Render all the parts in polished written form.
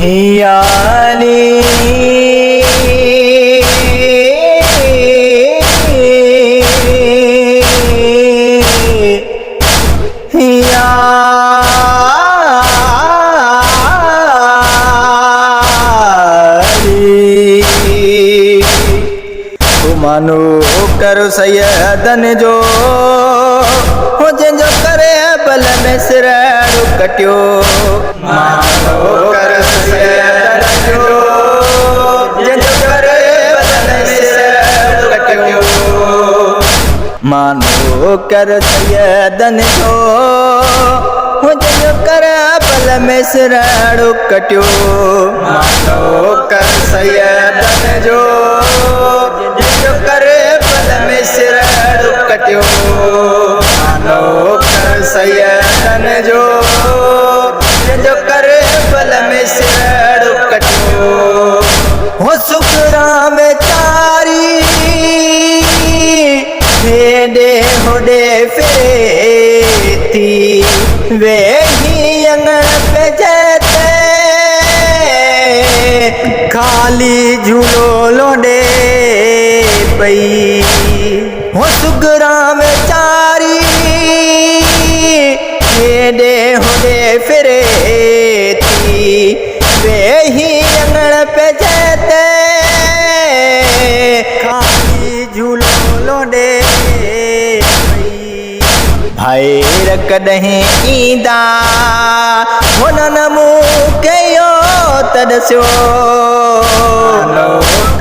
हियाली मानो करो सैयदन जो हो जंजो करे बल में सिरड़ो कटियो मानो करो सैयदन जो जंजो करे बल में सिरड़ो कटियो मानो करो सैयदन जो हो जंजो करे बल में सिरड़ो कटियो मानो करो सैयदन जो करे बल में सिरड़ो कटियो मानो कर सैयदन जो करे बल में सिरड़ो कटियो हो सुखरा में चारी हेडे होडे फेती वे ही अंगण पे जैते खाली झूलो लोडे पई हो सुगरा में चारी हेडे होडे फिरे थी वे ही अंगण पे जैते खाली झूलो लोडे भाई कॾहिं ईंदा हुननि मूंखे इहो तॾसियो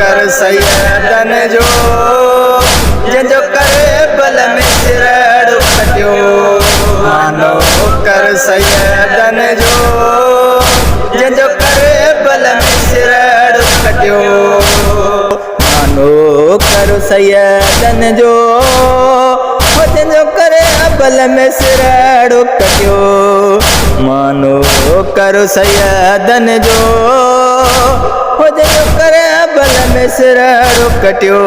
कर सैयदन जो जंहिंजो करे बल में सिरड़ो कटियो मानो कर सैयदन जो जंहिंजो करे बल में सिरड़ो कटियो मानो कर सैयदन जो जंहिंजो करे बल में सिरड़ो कटियो मानो करो सैयदन जो हो जंहिंजो करे बल में सिरड़ो कटियो।